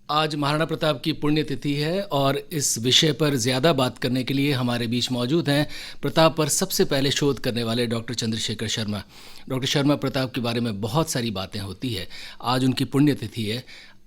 आज महाराणा प्रताप की पुण्यतिथि है और इस विषय पर ज़्यादा बात करने के लिए हमारे बीच मौजूद हैं प्रताप पर सबसे पहले शोध करने वाले डॉक्टर चंद्रशेखर शर्मा। डॉक्टर शर्मा, प्रताप के बारे में बहुत सारी बातें होती है। आज उनकी पुण्यतिथि है।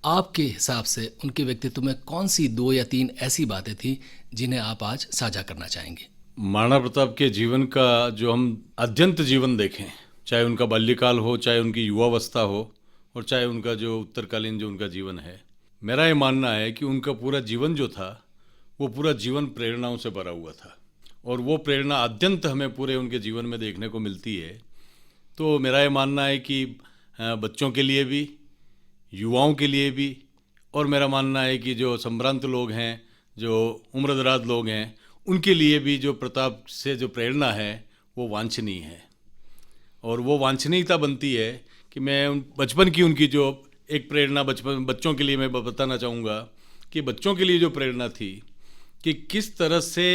आपके हिसाब से उनके व्यक्तित्व में कौन सी 2 या 3 ऐसी बातें थी जिन्हें आप आज साझा करना चाहेंगे? महाराणा प्रताप के जीवन का जो हम अत्यंत जीवन देखें, चाहे उनका बाल्यकाल हो, चाहे उनकी युवावस्था हो, और चाहे उनका जो उत्तरकालीन जो उनका जीवन है, मेरा ये मानना है कि उनका पूरा जीवन जो था वो पूरा जीवन प्रेरणाओं से भरा हुआ था। और वो प्रेरणा अत्यंत हमें पूरे उनके जीवन में देखने को मिलती है। तो मेरा ये मानना है कि बच्चों के लिए भी, युवाओं के लिए भी, और मेरा मानना है कि जो संभ्रांत लोग हैं, जो उम्रदराज लोग हैं, उनके लिए भी जो प्रताप से जो प्रेरणा है वो वांछनीय है। और वो वांछनीयता बनती है कि मैं बचपन की उनकी जो एक प्रेरणा बच्चों के लिए मैं बताना चाहूँगा कि बच्चों के लिए जो प्रेरणा थी कि किस तरह से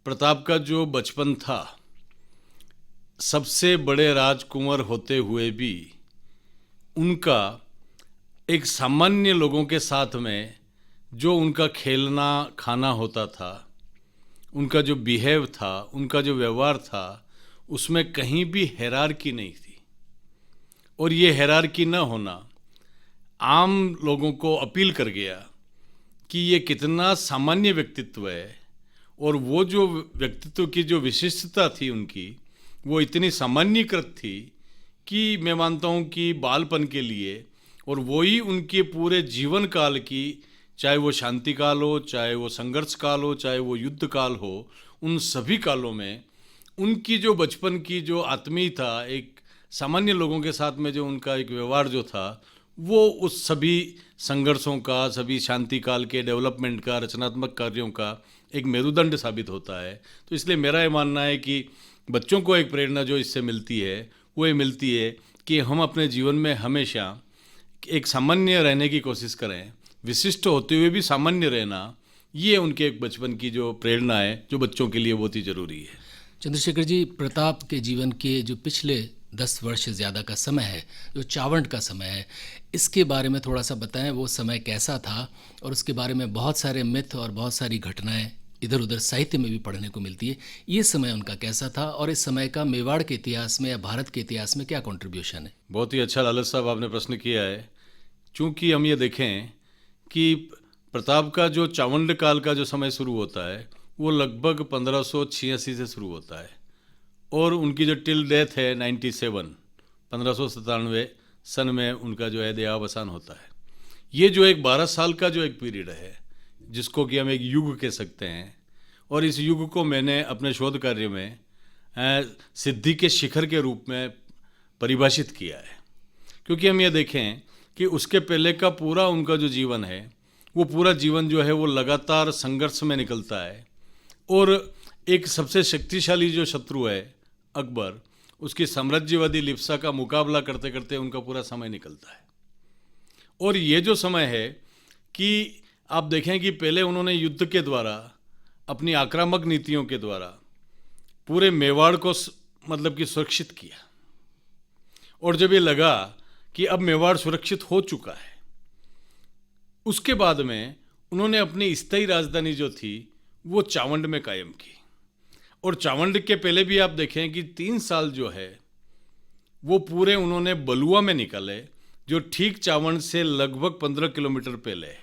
प्रताप का जो बचपन था, सबसे बड़े राजकुंवर होते हुए भी उनका एक सामान्य लोगों के साथ में जो उनका खेलना खाना होता था, उनका जो बिहेव था, उनका जो व्यवहार था, उसमें कहीं भी हायरार्की नहीं थी। और ये हायरार्की न होना आम लोगों को अपील कर गया कि ये कितना सामान्य व्यक्तित्व है। और वो जो व्यक्तित्व की जो विशिष्टता थी उनकी, वो इतनी सामान्यकृत थी कि मैं मानता हूँ कि बालपन के लिए और वही उनके पूरे जीवन काल की, चाहे वो शांति काल हो, चाहे वो संघर्ष काल हो, चाहे वो युद्ध काल हो, उन सभी कालों में उनकी जो बचपन की जो आत्मीयता, एक सामान्य लोगों के साथ में जो उनका एक व्यवहार जो था, वो उस सभी संघर्षों का, सभी शांति काल के डेवलपमेंट का, रचनात्मक कार्यों का एक मेरुदंड साबित होता है। तो इसलिए मेरा ये मानना है कि बच्चों को एक प्रेरणा जो इससे मिलती है वो ये मिलती है कि हम अपने जीवन में हमेशा एक सामान्य रहने की कोशिश करें, विशिष्ट होते हुए भी सामान्य रहना। ये उनके एक बचपन की जो प्रेरणा है जो बच्चों के लिए बहुत ही ज़रूरी है। चंद्रशेखर जी, प्रताप के जीवन के जो पिछले 10 वर्ष से ज़्यादा का समय है, जो चावंड का समय है, इसके बारे में थोड़ा सा बताएं। वो समय कैसा था और उसके बारे में बहुत सारे मिथ और बहुत सारी घटनाएं इधर उधर साहित्य में भी पढ़ने को मिलती है। ये समय उनका कैसा था और इस समय का मेवाड़ के इतिहास में या भारत के इतिहास में क्या कंट्रीब्यूशन है? बहुत ही अच्छा लालच साहब आपने प्रश्न किया है। चूँकि हम ये देखें कि प्रताप का जो चावंड काल का जो समय शुरू होता है वो लगभग 1586 से शुरू होता है और उनकी जो टिल डेथ है 97, 1597 सन में उनका जो है देहावसान होता है। ये जो एक 12 साल का जो एक पीरियड है, जिसको कि हम एक युग कह सकते हैं, और इस युग को मैंने अपने शोध कार्य में सिद्धि के शिखर के रूप में परिभाषित किया है। क्योंकि हम ये देखें कि उसके पहले का पूरा उनका जो जीवन है, वो पूरा जीवन जो है वो लगातार संघर्ष में निकलता है। और एक सबसे शक्तिशाली जो शत्रु है अकबर, उसकी साम्राज्यवादी लिप्सा का मुकाबला करते करते उनका पूरा समय निकलता है। और ये जो समय है कि आप देखें कि पहले उन्होंने युद्ध के द्वारा, अपनी आक्रामक नीतियों के द्वारा पूरे मेवाड़ को मतलब कि सुरक्षित किया। और जब ये लगा कि अब मेवाड़ सुरक्षित हो चुका है, उसके बाद में उन्होंने अपनी स्थायी राजधानी जो थी वो चावंड में कायम की। और चावंड के पहले भी आप देखें कि 3 साल जो है वो पूरे उन्होंने बलुआ में निकाले, जो ठीक चावंड से लगभग 15 किलोमीटर पहले है।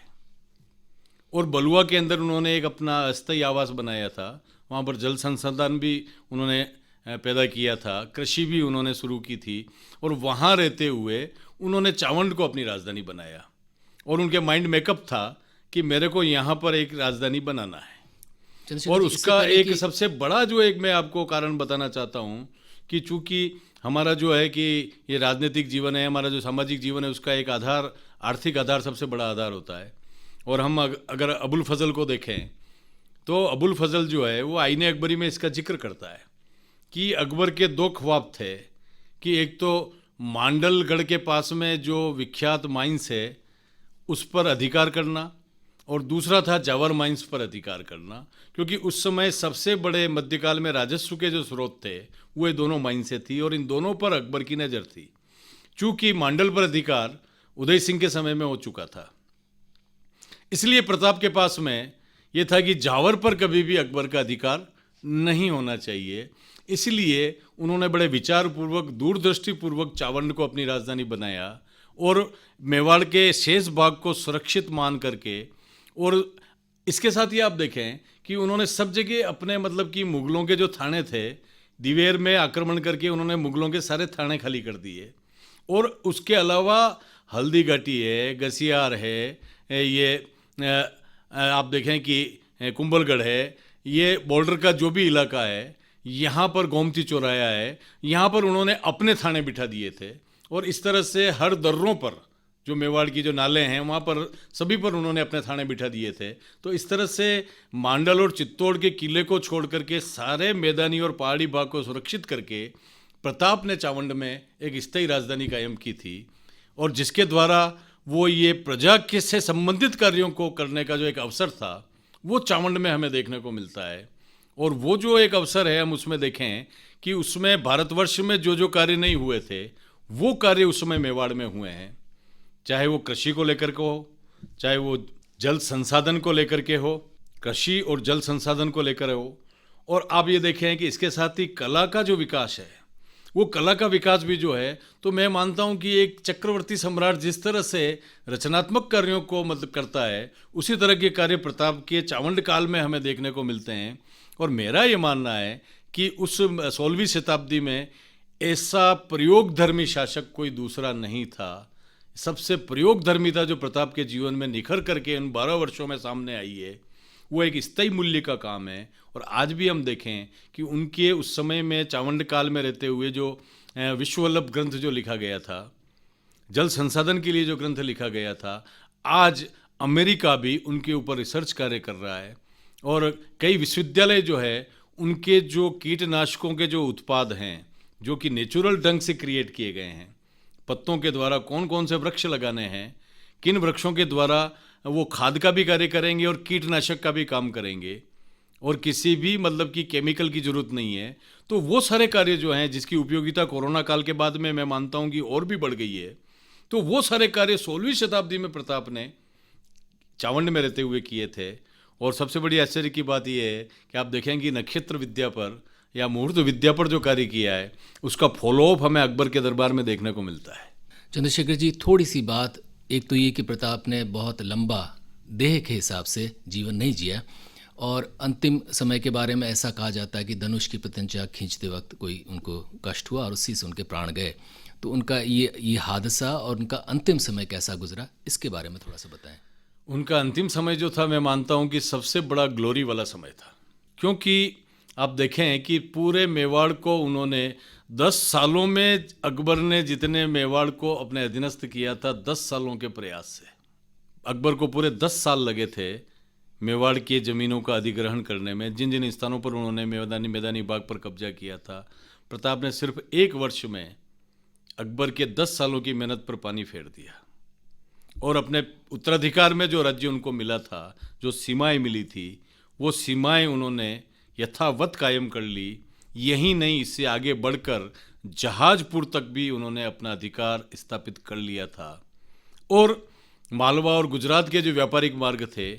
और बलुआ के अंदर उन्होंने एक अपना अस्थायी आवास बनाया था। वहाँ पर जल संसाधन भी उन्होंने पैदा किया था, कृषि भी उन्होंने शुरू की थी, और वहाँ रहते हुए उन्होंने चावंड को अपनी राजधानी बनाया। और उनके माइंड मेकअप था कि मेरे को यहाँ पर एक राजधानी बनाना है। और उसका एक सबसे बड़ा जो एक मैं आपको कारण बताना चाहता हूँ कि चूँकि हमारा जो है कि ये राजनीतिक जीवन है, हमारा जो सामाजिक जीवन है, उसका एक आधार, आर्थिक आधार सबसे बड़ा आधार होता है। और हम अगर अबुल फजल को देखें तो अबुल फजल जो है वो आईने अकबरी में इसका जिक्र करता है कि अकबर के 2 ख्वाब थे कि एक तो मांडलगढ़ के पास में जो विख्यात माइंस है उस पर अधिकार करना, और दूसरा था जावर माइंस पर अधिकार करना। क्योंकि उस समय सबसे बड़े मध्यकाल में राजस्व के जो स्रोत थे वो ये दोनों माइंसें थी, और इन दोनों पर अकबर की नज़र थी। चूँकि मांडल पर अधिकार उदय सिंह के समय में हो चुका था, इसलिए प्रताप के पास में ये था कि जावर पर कभी भी अकबर का अधिकार नहीं होना चाहिए। इसलिए उन्होंने बड़े विचारपूर्वक, दूरदृष्टिपूर्वक चावंड को अपनी राजधानी बनाया और मेवाड़ के शेष भाग को सुरक्षित मान करके, और इसके साथ ही आप देखें कि उन्होंने सब जगह अपने मतलब कि मुगलों के जो थाने थे, दिवेर में आक्रमण करके उन्होंने मुगलों के सारे थाने खाली कर दिए। और उसके अलावा हल्दी घाटी है, गसियार है, ये आप देखें कि कुंभलगढ़ है, ये बॉर्डर का जो भी इलाका है, यहाँ पर गोमती चौराया है, यहाँ पर उन्होंने अपने थाने बिठा दिए थे। और इस तरह से हर दर्रों पर, जो मेवाड़ की जो नाले हैं वहाँ पर सभी पर उन्होंने अपने थाने बिठा दिए थे। तो इस तरह से मांडल और चित्तौड़ के किले को छोड़ करके सारे मैदानी और पहाड़ी भाग को सुरक्षित करके प्रताप ने चावंड में एक स्थायी राजधानी कायम की थी, और जिसके द्वारा वो ये प्रजा के से संबंधित कार्यों को करने का जो एक अवसर था वो चावंड में हमें देखने को मिलता है। और वो जो एक अवसर है, हम उसमें देखें कि उसमें भारतवर्ष में जो जो कार्य नहीं हुए थे वो कार्य उस समय मेवाड़ में हुए हैं, चाहे वो कृषि को लेकर के हो, चाहे वो जल संसाधन को लेकर के हो, कृषि और जल संसाधन को लेकर हो। और आप ये देखें कि इसके साथ ही कला का जो विकास है, वो कला का विकास भी जो है, तो मैं मानता हूँ कि एक चक्रवर्ती सम्राट जिस तरह से रचनात्मक कार्यों को मतलब करता है, उसी तरह के कार्य प्रताप के चावंड काल में हमें देखने को मिलते हैं। और मेरा ये मानना है कि उस 16वीं शताब्दी में ऐसा प्रयोगधर्मी शासक कोई दूसरा नहीं था। सबसे प्रयोगधर्मी था जो प्रताप के जीवन में निखर करके उन 12 वर्षों में सामने आई है, वो एक स्थायी मूल्य का काम है। और आज भी हम देखें कि उनके उस समय में चावंड काल में रहते हुए जो विश्ववल्लभ ग्रंथ जो लिखा गया था, जल संसाधन के लिए जो ग्रंथ लिखा गया था, आज अमेरिका भी उनके ऊपर रिसर्च कार्य कर रहा है। और कई विश्वविद्यालय जो है उनके जो कीटनाशकों के जो उत्पाद हैं, जो कि नेचुरल ढंग से क्रिएट किए गए हैं, पत्तों के द्वारा कौन कौन से वृक्ष लगाने हैं, किन वृक्षों के द्वारा वो खाद का भी कार्य करेंगे और कीटनाशक का भी काम करेंगे, और किसी भी मतलब कि केमिकल की जरूरत नहीं है। तो वो सारे कार्य जो हैं, जिसकी उपयोगिता कोरोना काल के बाद में मैं मानता हूँ कि और भी बढ़ गई है, तो वो सारे कार्य 16वीं शताब्दी में प्रताप ने चावंड में रहते हुए किए थे। और सबसे बड़ी आश्चर्य की बात यह है कि आप देखें कि नक्षत्र विद्या पर या मुहूर्त विद्या पर जो कार्य किया है, उसका फॉलोअप हमें अकबर के दरबार में देखने को मिलता है। चंद्रशेखर जी, थोड़ी सी बात, एक तो ये कि प्रताप ने बहुत लंबा देह के हिसाब से जीवन नहीं जिया, और अंतिम समय के बारे में ऐसा कहा जाता है कि धनुष की प्रत्यंचा खींचते वक्त कोई उनको कष्ट हुआ और उसी से उनके प्राण गए। तो उनका ये हादसा और उनका अंतिम समय कैसा गुजरा, इसके बारे में थोड़ा सा बताएं। उनका अंतिम समय जो था, मैं मानता हूँ कि सबसे बड़ा ग्लोरी वाला समय था, क्योंकि आप देखें कि पूरे मेवाड़ को उन्होंने 10 सालों में, अकबर ने जितने मेवाड़ को अपने अधीनस्थ किया था, 10 सालों के प्रयास से अकबर को पूरे 10 साल लगे थे मेवाड़ की ज़मीनों का अधिग्रहण करने में। जिन जिन स्थानों पर उन्होंने मैदानी भाग पर कब्जा किया था, प्रताप ने सिर्फ 1 वर्ष में अकबर के 10 सालों की मेहनत पर पानी फेर दिया। और अपने उत्तराधिकार में जो राज्य उनको मिला था, जो सीमाएं मिली थी, वो सीमाएं उन्होंने यथावत कायम कर ली। यही नहीं, इससे आगे बढ़कर जहाजपुर तक भी उन्होंने अपना अधिकार स्थापित कर लिया था। और मालवा और गुजरात के जो व्यापारिक मार्ग थे,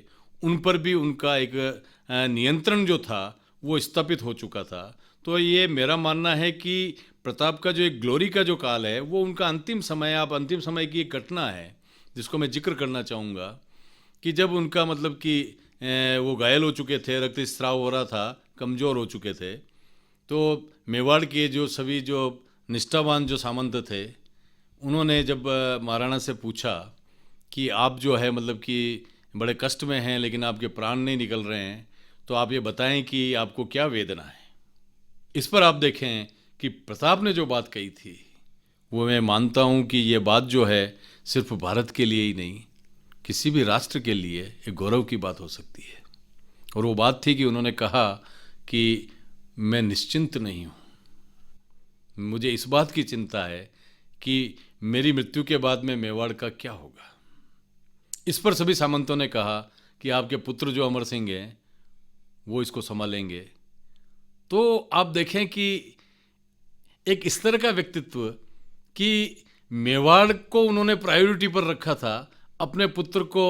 उन पर भी उनका एक नियंत्रण जो था वो स्थापित हो चुका था। तो ये मेरा मानना है कि प्रताप का जो एक ग्लोरी का जो काल है, वो उनका अंतिम समय, आप अंतिम समय की एक घटना है जिसको मैं जिक्र करना चाहूँगा कि जब उनका मतलब कि वो घायल हो चुके थे, रक्तस्राव हो रहा था, कमज़ोर हो चुके थे, तो मेवाड़ के जो सभी जो निष्ठावान जो सामंत थे, उन्होंने जब महाराणा से पूछा कि आप जो है मतलब कि बड़े कष्ट में हैं लेकिन आपके प्राण नहीं निकल रहे हैं, तो आप ये बताएं कि आपको क्या वेदना है। इस पर आप देखें कि प्रताप ने जो बात कही थी, वो मैं मानता हूँ कि ये बात जो है सिर्फ भारत के लिए ही नहीं, किसी भी राष्ट्र के लिए एक गौरव की बात हो सकती है। और वो बात थी कि उन्होंने कहा कि मैं निश्चिंत नहीं हूँ, मुझे इस बात की चिंता है कि मेरी मृत्यु के बाद में मेवाड़ का क्या होगा। इस पर सभी सामंतों ने कहा कि आपके पुत्र जो अमर सिंह हैं वो इसको संभालेंगे। तो आप देखें कि एक इस तरह का व्यक्तित्व कि मेवाड़ को उन्होंने प्रायोरिटी पर रखा था, अपने पुत्र को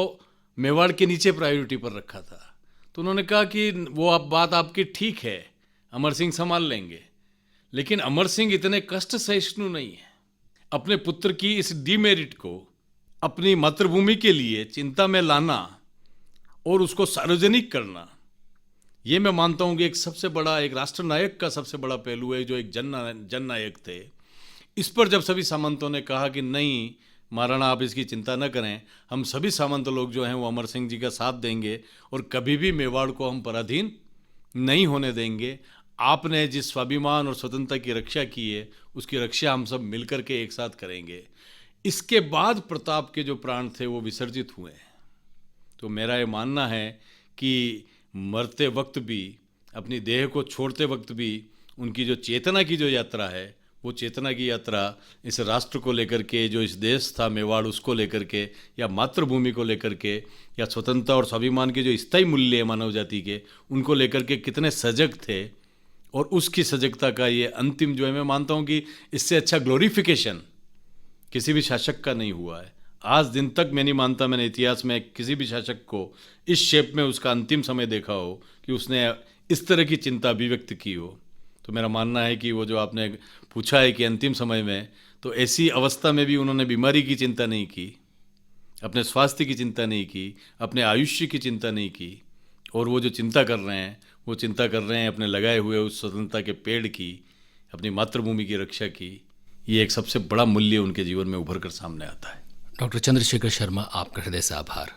मेवाड़ के नीचे प्रायोरिटी पर रखा था। तो उन्होंने कहा कि वो बात आपकी ठीक है, अमर सिंह संभाल लेंगे, लेकिन अमर सिंह इतने कष्ट सहिष्णु नहीं है। अपने पुत्र की इस डिमेरिट को अपनी मातृभूमि के लिए चिंता में लाना और उसको सार्वजनिक करना, ये मैं मानता हूँ कि एक सबसे बड़ा, एक राष्ट्रनायक का सबसे बड़ा पहलू है, जो एक जननायक थे। इस पर जब सभी सामंतों ने कहा कि नहीं महाराणा, आप इसकी चिंता न करें, हम सभी सामंत लोग जो हैं वो अमर सिंह जी का साथ देंगे और कभी भी मेवाड़ को हम पराधीन नहीं होने देंगे। आपने जिस स्वाभिमान और स्वतंत्रता की रक्षा की है, उसकी रक्षा हम सब मिलकर के एक साथ करेंगे। इसके बाद प्रताप के जो प्राण थे वो विसर्जित हुए। तो मेरा ये मानना है कि मरते वक्त भी, अपनी देह को छोड़ते वक्त भी, उनकी जो चेतना की जो यात्रा है, वो चेतना की यात्रा इस राष्ट्र को लेकर के, जो इस देश था मेवाड़ उसको लेकर के, या मातृभूमि को लेकर के, या स्वतंत्रता और स्वाभिमान के जो स्थायी मूल्य है मानव जाति के, उनको लेकर के कितने सजग थे। और उसकी सजगता का ये अंतिम जो है, मैं मानता हूँ कि इससे अच्छा ग्लोरिफिकेशन किसी भी शासक का नहीं हुआ है। आज दिन तक मैं नहीं मानता मैंने इतिहास में किसी भी शासक को इस शेप में उसका अंतिम समय देखा हो कि उसने इस तरह की चिंता अभिव्यक्त की हो। तो मेरा मानना है कि वो जो आपने पूछा है कि अंतिम समय में, तो ऐसी अवस्था में भी उन्होंने बीमारी की चिंता नहीं की, अपने स्वास्थ्य की चिंता नहीं की, अपने आयुष्य की चिंता नहीं की। और वो जो चिंता कर रहे हैं, वो चिंता कर रहे हैं अपने लगाए हुए उस स्वतंत्रता के पेड़ की, अपनी मातृभूमि की रक्षा की। ये एक सबसे बड़ा मूल्य उनके जीवन में उभर कर सामने आता है। डॉक्टर चंद्रशेखर शर्मा, आपका हृदय से आभार।